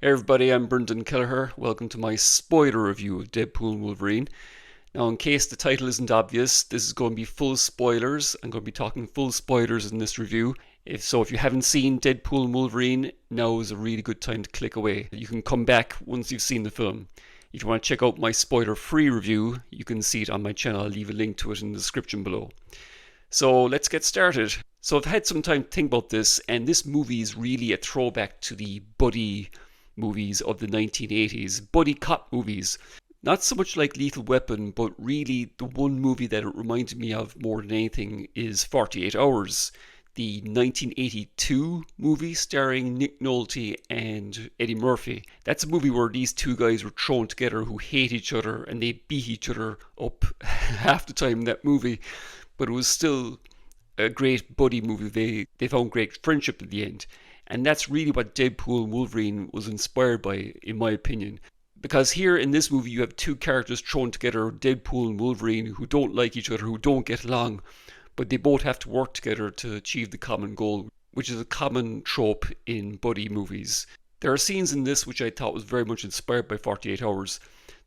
Hey everybody, I'm Brendan Kelleher. Welcome to my spoiler review of Deadpool and Wolverine. Now, in case the title isn't obvious, this is going to be full spoilers. I'm going to be talking full spoilers in this review. If you haven't seen Deadpool and Wolverine, now is a really good time to click away. You can come back once you've seen the film. If you want to check out my spoiler-free review, you can see it on my channel. I'll leave a link to it in the description below. So let's get started. So I've had some time to think about this, and this movie is really a throwback to the buddy movies of the 1980s, buddy cop movies. Not so much like Lethal Weapon, but really the one movie that it reminded me of more than anything is 48 Hours, the 1982 movie starring Nick Nolte and Eddie Murphy. That's a movie where these two guys were thrown together who hate each other and they beat each other up half the time in that movie, but it was still a great buddy movie. They found great friendship at the end. And that's really what Deadpool and Wolverine was inspired by, in my opinion. Because here in this movie, you have two characters thrown together, Deadpool and Wolverine, who don't like each other, who don't get along, but they both have to work together to achieve the common goal, which is a common trope in buddy movies. There are scenes in this which I thought was very much inspired by 48 Hours.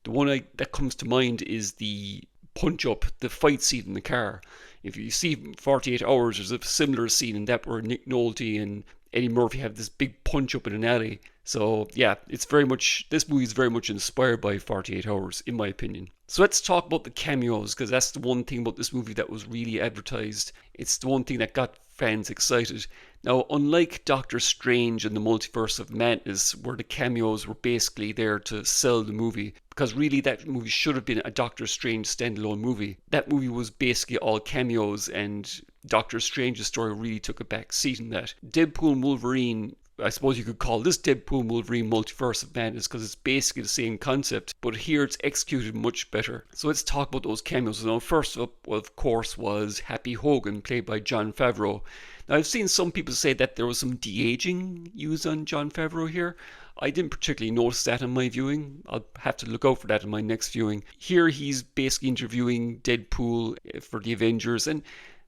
The one that comes to mind is the punch up, the fight scene in the car. If you see 48 Hours, there's a similar scene in that where Nick Nolte and Eddie Murphy have this big punch up in an alley. So yeah, this movie is very much inspired by 48 Hours, in my opinion. So let's talk about the cameos, because that's the one thing about this movie that was really advertised. It's the one thing that got fans excited. Now, unlike Doctor Strange and the Multiverse of Madness, where the cameos were basically there to sell the movie, because really that movie should have been a Doctor Strange standalone movie. That movie was basically all cameos, and Doctor Strange's story really took a back seat in that. Deadpool and Wolverine, I suppose you could call this Deadpool and Wolverine Multiverse of Madness because it's basically the same concept, but here it's executed much better. So let's talk about those cameos. Now, first up, of course, was Happy Hogan, played by Jon Favreau. Now, I've seen some people say that there was some de-aging used on Jon Favreau here. I didn't particularly notice that in my viewing. I'll have to look out for that in my next viewing. Here he's basically interviewing Deadpool for the Avengers, and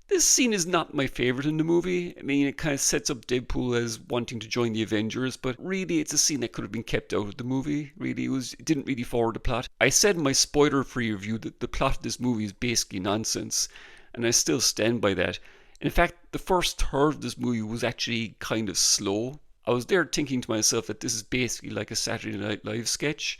this scene is not my favorite in the movie. I mean, it kind of sets up Deadpool as wanting to join the Avengers, but really it's a scene that could have been kept out of the movie. Really, it didn't really forward the plot. I said in my spoiler-free review that the plot of this movie is basically nonsense, and I still stand by that. In fact, the first third of this movie was actually kind of slow. I was there thinking to myself that this is basically like a Saturday Night Live sketch,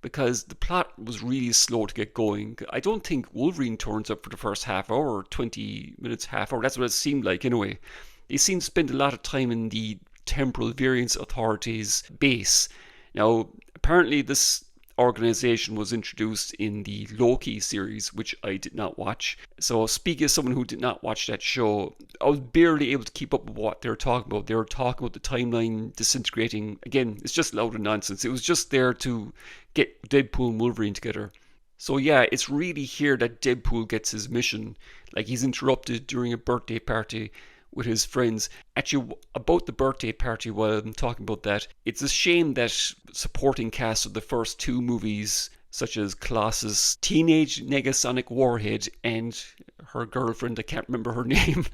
because the plot was really slow to get going. I don't think Wolverine turns up for the first half hour, 20 minutes, half hour. That's what it seemed like anyway. They seem to spend a lot of time in the Temporal Variance Authority's base. Now, apparently this organization was introduced in the Loki series, which I did not watch. So speaking as someone who did not watch that show, I was barely able to keep up with what they were talking about. They were talking about the timeline disintegrating. Again, it's just loud and nonsense. It was just there to get Deadpool and Wolverine together. So yeah, it's really here that Deadpool gets his mission. Like, he's interrupted during a birthday party with his friends. Actually, about the birthday party, while I'm talking about that, it's a shame that supporting cast of the first two movies, such as Colossus, Teenage Negasonic Warhead, and her girlfriend, I can't remember her name,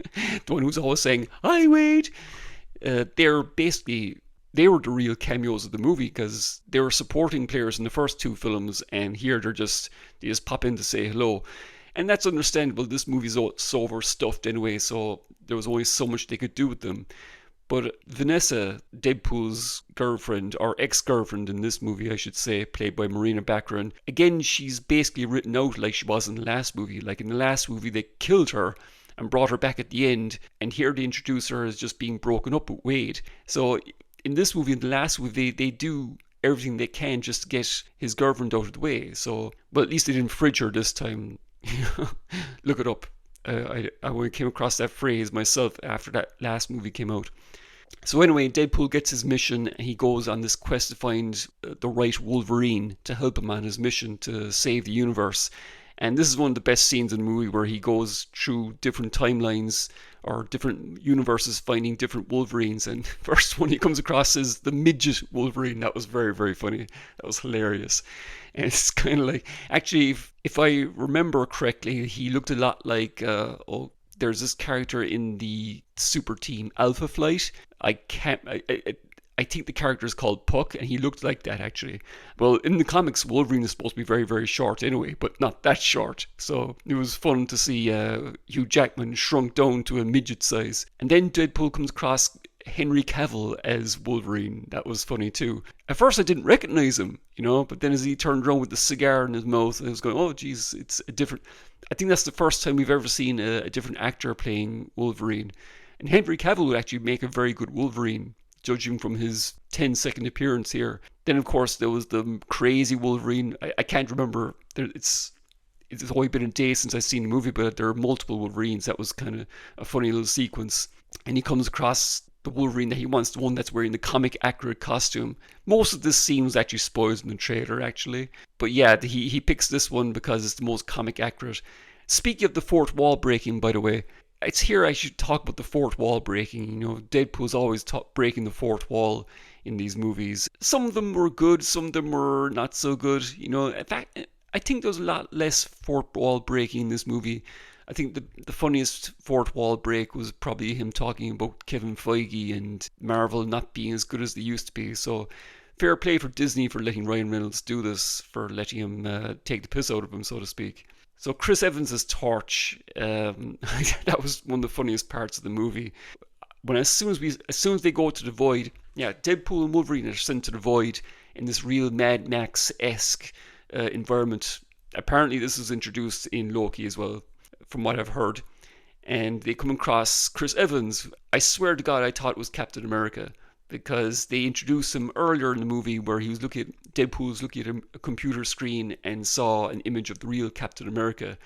the one who's always saying, "I wait," they were the real cameos of the movie, because they were supporting players in the first two films, and here they just pop in to say hello. And that's understandable. This movie's so overstuffed anyway, so there was only so much they could do with them. But Vanessa, Deadpool's girlfriend, or ex-girlfriend in this movie, I should say, played by Marina Baccarin, again, she's basically written out like she was in the last movie. Like, in the last movie, they killed her and brought her back at the end, and here they introduce her as just being broken up with Wade. So in this movie, in the last movie, they do everything they can just to get his girlfriend out of the way. So, but at least they didn't fridge her this time. Look it up. I only came across that phrase myself after that last movie came out. So anyway, Deadpool gets his mission, and he goes on this quest to find the right Wolverine to help him on his mission to save the universe. And this is one of the best scenes in the movie, where he goes through different timelines or different universes finding different Wolverines. And first one he comes across is the midget Wolverine. That was very, very funny. That was hilarious. And it's kind of like, actually, if I remember correctly, he looked a lot like, there's this character in the Super Team Alpha Flight. I can't, I think the character is called Puck, and he looked like that actually. Well, in the comics, Wolverine is supposed to be very, very short anyway, but not that short. So it was fun to see Hugh Jackman shrunk down to a midget size. And then Deadpool comes across Henry Cavill as Wolverine. That was funny too. At first I didn't recognize him, but then as he turned around with the cigar in his mouth, I was going, oh geez, it's a different. I think that's the first time we've ever seen a different actor playing Wolverine. And Henry Cavill would actually make a very good Wolverine, judging from his 10-second appearance here. Then of course there was the crazy Wolverine. I can't remember. It's only been a day since I've seen the movie, but there are multiple Wolverines. That was kind of a funny little sequence. And he comes across the Wolverine that he wants, the one that's wearing the comic accurate costume. Most of this scene was actually spoiled in the trailer, actually. But yeah, he picks this one because it's the most comic accurate. Speaking of the fourth wall breaking, by the way, it's here I should talk about the fourth wall breaking. Deadpool's always breaking the fourth wall in these movies. Some of them were good, some of them were not so good. In fact, I think there was a lot less fourth wall breaking in this movie. I think the funniest fourth wall break was probably him talking about Kevin Feige and Marvel not being as good as they used to be. So fair play for Disney for letting Ryan Reynolds do this, for letting him take the piss out of him, so to speak. So Chris Evans' Torch, that was one of the funniest parts of the movie. As soon as they go to the Void, yeah, Deadpool and Wolverine are sent to the Void in this real Mad Max-esque environment. Apparently this was introduced in Loki as well, from what I've heard. And they come across Chris Evans. I swear to God, I thought it was Captain America, because they introduced him earlier in the movie where Deadpool was looking at a computer screen and saw an image of the real Captain America.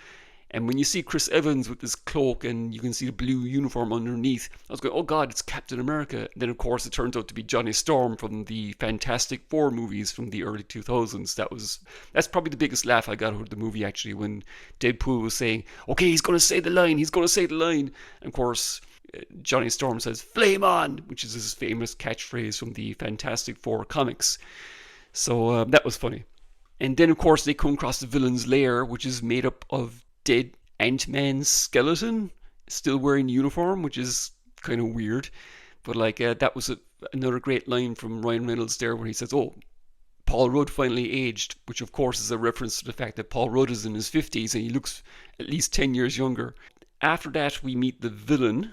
And when you see Chris Evans with this cloak and you can see the blue uniform underneath, I was going, oh God, it's Captain America. And then of course it turns out to be Johnny Storm from the Fantastic Four movies from the early 2000s. That's probably the biggest laugh I got out of the movie, actually, when Deadpool was saying, okay, he's going to say the line. And of course, Johnny Storm says, flame on, which is his famous catchphrase from the Fantastic Four comics. So that was funny. And then of course they come across the villain's lair, which is made up of dead Ant-Man's skeleton, still wearing uniform, which is kind of weird. But that was another great line from Ryan Reynolds there, where he says, oh, Paul Rudd finally aged, which of course is a reference to the fact that Paul Rudd is in his 50s and he looks at least 10 years younger. After that, we meet the villain,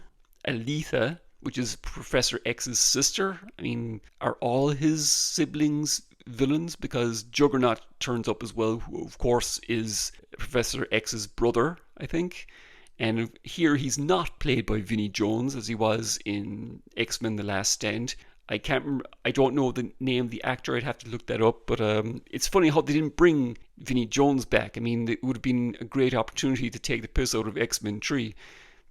Aletha, which is Professor X's sister. I mean, are all his siblings villains? Because Juggernaut turns up as well, who of course is Professor X's brother, I think. And here he's not played by Vinnie Jones as he was in X-Men The Last Stand. I don't know the name of the actor, I'd have to look that up, but it's funny how they didn't bring Vinnie Jones back. I mean, it would have been a great opportunity to take the piss out of X-Men 3.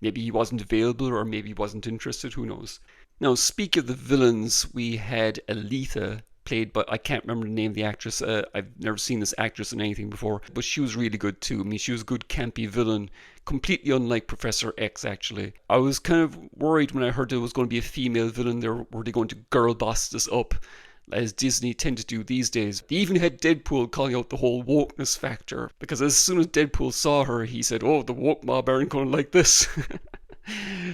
Maybe he wasn't available, or maybe he wasn't interested, who knows. Now, speak of the villains, we had Aletha, played by, I can't remember the name of the actress. I've never seen this actress in anything before, but she was really good too. I mean, she was a good campy villain, completely unlike Professor X, actually. I was kind of worried when I heard there was going to be a female villain there. Were they going to girl boss this up, as Disney tend to do these days? They even had Deadpool calling out the whole wokeness factor, because as soon as Deadpool saw her, he said, oh, the woke mob aren't going to like this.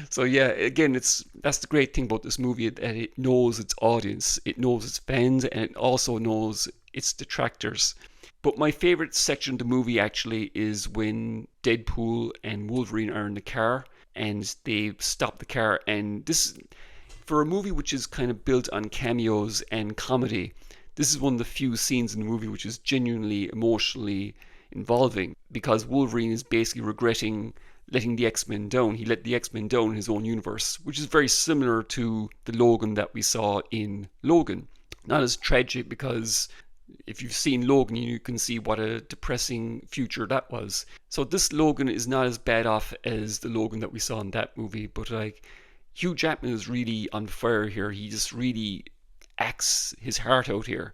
So yeah, again, that's the great thing about this movie, that it knows its audience, it knows its fans, and it also knows its detractors. But my favorite section of the movie actually is when Deadpool and Wolverine are in the car and they stop the car. And this, for a movie which is kind of built on cameos and comedy, this is one of the few scenes in the movie which is genuinely emotionally involving, because Wolverine is basically regretting letting the X-Men down. He let the X-Men down in his own universe, which is very similar to the Logan that we saw in Logan. Not as tragic, because if you've seen Logan, you can see what a depressing future that was. So this Logan is not as bad off as the Logan that we saw in that movie, but Hugh Jackman is really on fire here. He just really acts his heart out here.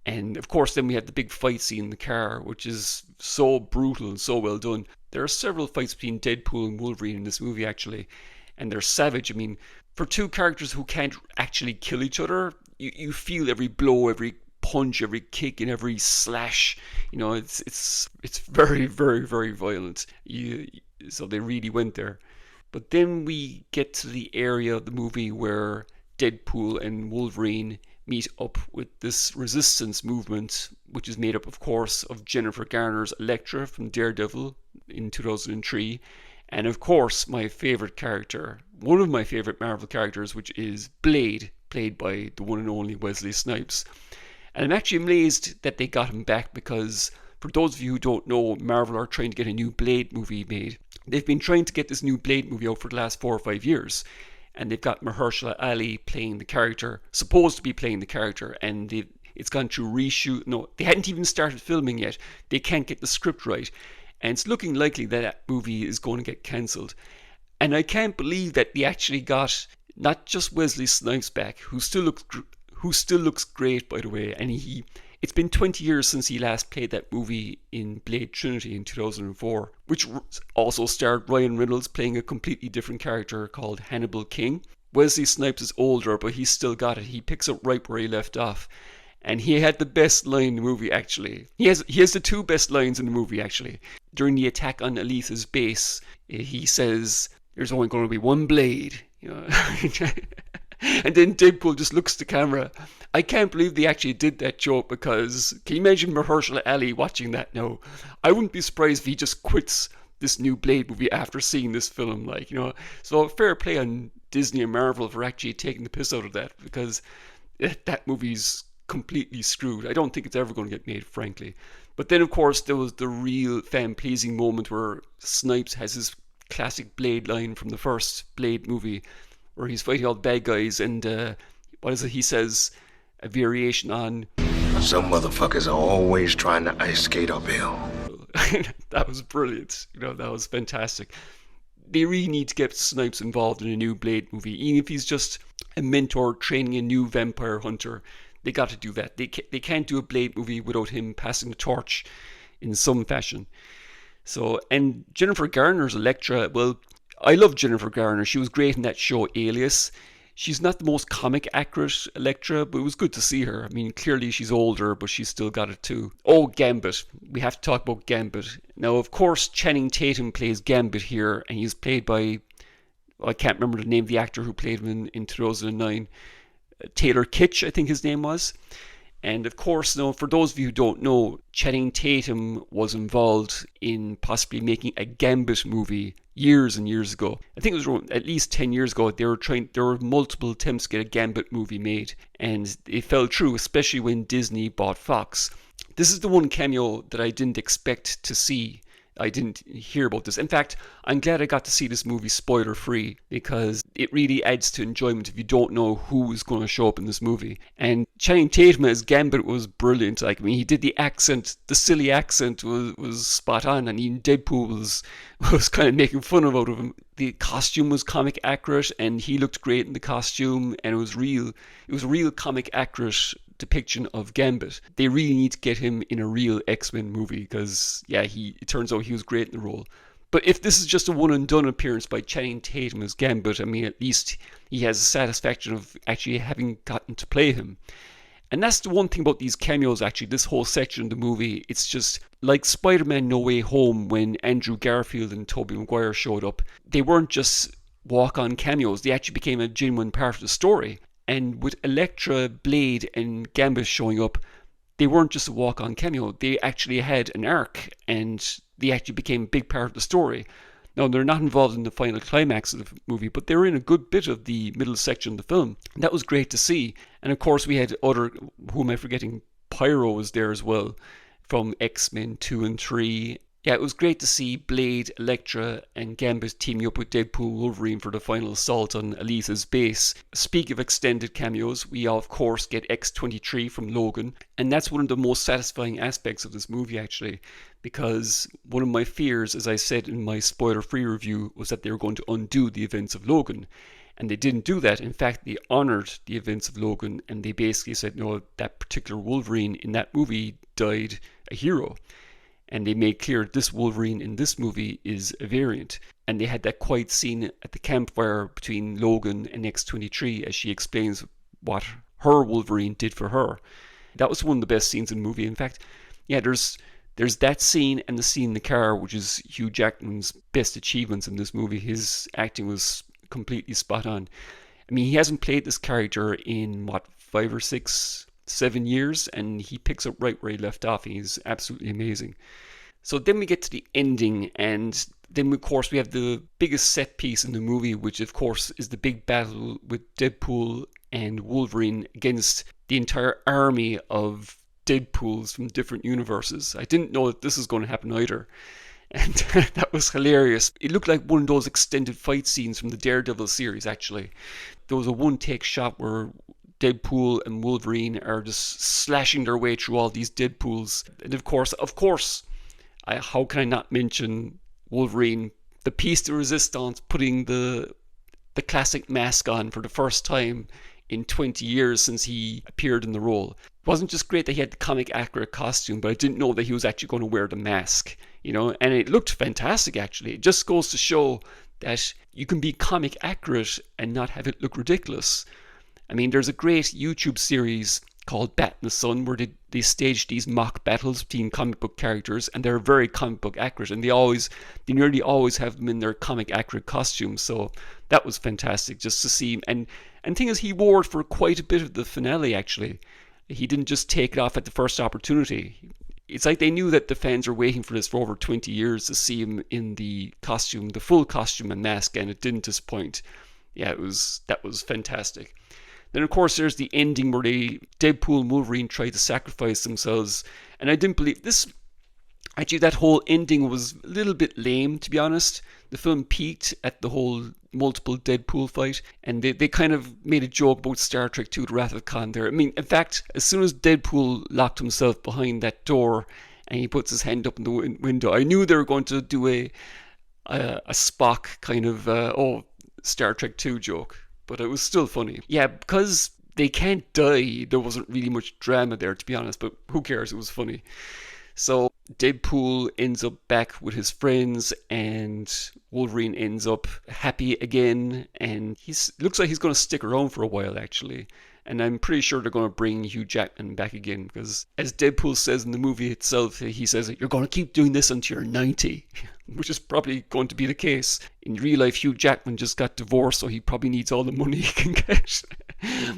And of course then we had the big fight scene in the car, which is so brutal and so well done. There are several fights between Deadpool and Wolverine in this movie, actually, and they're savage. I mean, for two characters who can't actually kill each other, you feel every blow, every punch, every kick, and every slash. It's very, very, very violent. So they really went there. But then we get to the area of the movie where Deadpool and Wolverine meet up with this resistance movement, which is made up, of course, of Jennifer Garner's Elektra from Daredevil in 2003, and of course my favourite character, one of my favourite Marvel characters, which is Blade, played by the one and only Wesley Snipes. And I'm actually amazed that they got him back, because for those of you who don't know, Marvel are trying to get a new Blade movie made. They've been trying to get this new Blade movie out for the last 4 or 5 years. And they've got Mahershala Ali playing the character, supposed to be playing the character, and it's gone through reshoot. No, they hadn't even started filming yet. They can't get the script right. And it's looking likely that movie is going to get cancelled. And I can't believe that they actually got not just Wesley Snipes back, who still looks great, by the way, and it's been 20 years since he last played that movie in Blade Trinity in 2004, which also starred Ryan Reynolds playing a completely different character called Hannibal King. Wesley Snipes is older, but he's still got it. He picks up right where he left off. And he had the best line in the movie, actually. He has the 2 best lines in the movie, actually. During the attack on Aletha's base, he says, "There's only going to be one blade." You know? And then Deadpool just looks at the camera. I can't believe they actually did that joke, because can you imagine Mahershala Ali watching that now? I wouldn't be surprised if he just quits this new Blade movie after seeing this film, like, you know. So fair play on Disney and Marvel for actually taking the piss out of that, because that movie's completely screwed. I don't think it's ever going to get made, frankly. But then, of course, there was the real fan-pleasing moment where Snipes has his classic Blade line from the first Blade movie, where he's fighting all the bad guys, and what is it he says? A variation on, "Some motherfuckers are always trying to ice skate uphill." That was brilliant. You know, that was fantastic. They really need to get Snipes involved in a new Blade movie, even if he's just a mentor training a new vampire hunter. They got to do that. They can't do a Blade movie without him passing the torch in some fashion. So, and Jennifer Garner's Elektra, well, I love Jennifer Garner. She was great in that show Alias. She's not the most comic accurate Elektra, but it was good to see her. I mean, clearly she's older, but she's still got it too. Oh, Gambit. We have to talk about Gambit. Now, of course, Channing Tatum plays Gambit here, and he's played by, I can't remember the name of the actor who played him in 2009. Taylor Kitsch, I think his name was. And of course, now, for those of you who don't know, Channing Tatum was involved in possibly making a Gambit movie years and years ago. I think it was at least 10 years ago. There were multiple attempts to get a Gambit movie made, and it fell through, especially when Disney bought Fox. This is the one cameo that I didn't expect to see. I didn't hear about this. In fact, I'm glad I got to see this movie spoiler free, because it really adds to enjoyment if you don't know who is going to show up in this movie. And Channing Tatum as Gambit was brilliant. Like, I mean, he did the accent, the silly accent was spot on, and even Deadpool was kind of making fun of him. The costume was comic accurate, and he looked great in the costume, and it was a real comic accurate depiction of Gambit. They really need to get him in a real X-Men movie, because it turns out he was great in the role. But if this is just a one and done appearance by Channing Tatum as Gambit, I mean, at least he has the satisfaction of actually having gotten to play him. And that's the one thing about these cameos, actually, this whole section of the movie. It's just like Spider-Man No Way Home, when Andrew Garfield and Tobey Maguire showed up. They weren't just walk-on cameos, they actually became a genuine part of the story. And with Elektra, Blade, and Gambit showing up, they weren't just a walk-on cameo. They actually had an arc, and they actually became a big part of the story. Now, they're not involved in the final climax of the movie, but they're in a good bit of the middle section of the film. And that was great to see. And of course, we had who am I forgetting? Pyro was there as well, from X-Men 2 and 3. Yeah, it was great to see Blade, Elektra, and Gambit teaming up with Deadpool and Wolverine for the final assault on Aletha's base. Speak of extended cameos, we of course get X-23 from Logan, and that's one of the most satisfying aspects of this movie, actually, because one of my fears, as I said in my spoiler-free review, was that they were going to undo the events of Logan. And they didn't do that. In fact, they honoured the events of Logan, and they basically said, no, that particular Wolverine in that movie died a hero. And they made clear this Wolverine in this movie is a variant. And they had that quiet scene at the campfire between Logan and X-23 as she explains what her Wolverine did for her. That was one of the best scenes in the movie. In fact, yeah, there's that scene and the scene in the car, which is Hugh Jackman's best achievements in this movie. His acting was completely spot on. I mean, he hasn't played this character in what, 5 or 6, 7 years, and he picks up right where he left off. He's absolutely amazing. So then we get to the ending, and then of course we have the biggest set piece in the movie, which of course is the big battle with Deadpool and Wolverine against the entire army of Deadpools from different universes. I didn't know that this was going to happen either. And that was hilarious. It looked like one of those extended fight scenes from the Daredevil series, actually. There was a one-take shot where Deadpool and Wolverine are just slashing their way through all these Deadpools. And of course, how can I not mention Wolverine, the piece de resistance, putting the classic mask on for the first time in 20 years since he appeared in the role. It wasn't just great that he had the comic accurate costume, but I didn't know that he was actually going to wear the mask, and it looked fantastic actually. It just goes to show that you can be comic accurate and not have it look ridiculous. I mean, there's a great YouTube series called Bat in the Sun where they stage these mock battles between comic book characters, and they're very comic book accurate, and they nearly always have them in their comic accurate costumes. So that was fantastic just to see him. And thing is, he wore it for quite a bit of the finale actually. He didn't just take it off at the first opportunity. It's like they knew that the fans were waiting for this for over 20 years to see him in the costume, the full costume and mask, and it didn't disappoint. Yeah, that was fantastic. Then of course there's the ending where Deadpool and Wolverine try to sacrifice themselves, and I didn't believe this. Actually, that whole ending was a little bit lame, to be honest. The film peaked at the whole multiple Deadpool fight, and they kind of made a joke about Star Trek II: The Wrath of Khan there. I mean, in fact, as soon as Deadpool locked himself behind that door and he puts his hand up in the window, I knew they were going to do a Spock kind of Star Trek II joke. But it was still funny. Yeah, because they can't die, there wasn't really much drama there, to be honest, but who cares, it was funny. So Deadpool ends up back with his friends, and Wolverine ends up happy again, and looks like he's going to stick around for a while, actually. And I'm pretty sure they're going to bring Hugh Jackman back again, because as Deadpool says in the movie itself, he says, "You're going to keep doing this until you're 90, which is probably going to be the case. In real life, Hugh Jackman just got divorced, so he probably needs all the money he can get.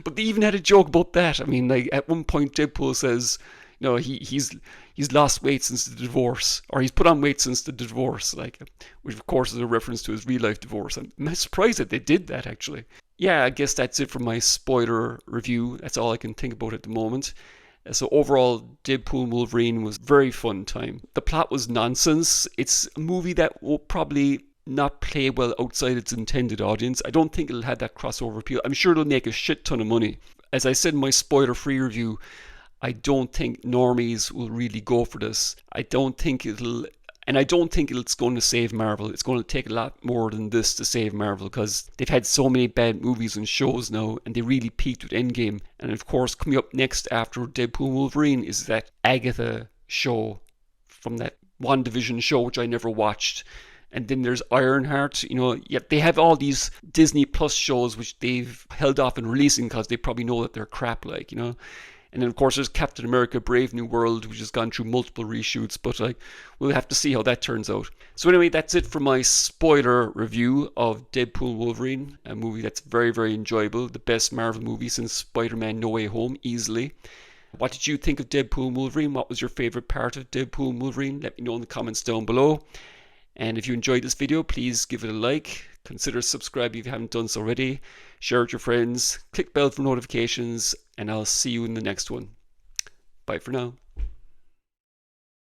But they even had a joke about that. I mean, like at one point, Deadpool says, he's lost weight since the divorce, or he's put on weight since the divorce, which of course is a reference to his real life divorce. I'm surprised that they did that, actually. Yeah, I guess that's it for my spoiler review. That's all I can think about at the moment. So overall, Deadpool and Wolverine was a very fun time. The plot was nonsense. It's a movie that will probably not play well outside its intended audience. I don't think it'll have that crossover appeal. I'm sure it'll make a shit ton of money. As I said in my spoiler-free review, I don't think normies will really go for this. I don't think it's going to save Marvel. It's going to take a lot more than this to save Marvel, because they've had so many bad movies and shows now, and they really peaked with Endgame. And of course, coming up next after Deadpool and Wolverine is that Agatha show from that WandaVision show, which I never watched. And then there's Ironheart. They have all these Disney Plus shows which they've held off in releasing because they probably know that they're crap, And then, of course, there's Captain America Brave New World, which has gone through multiple reshoots, but we'll have to see how that turns out. So anyway, that's it for my spoiler review of Deadpool Wolverine, a movie that's very, very enjoyable. The best Marvel movie since Spider-Man No Way Home, easily. What did you think of Deadpool and Wolverine? What was your favourite part of Deadpool and Wolverine? Let me know in the comments down below. And if you enjoyed this video, please give it a like. Consider subscribing if you haven't done so already. Share it with your friends. Click bell for notifications. And I'll see you in the next one. Bye for now.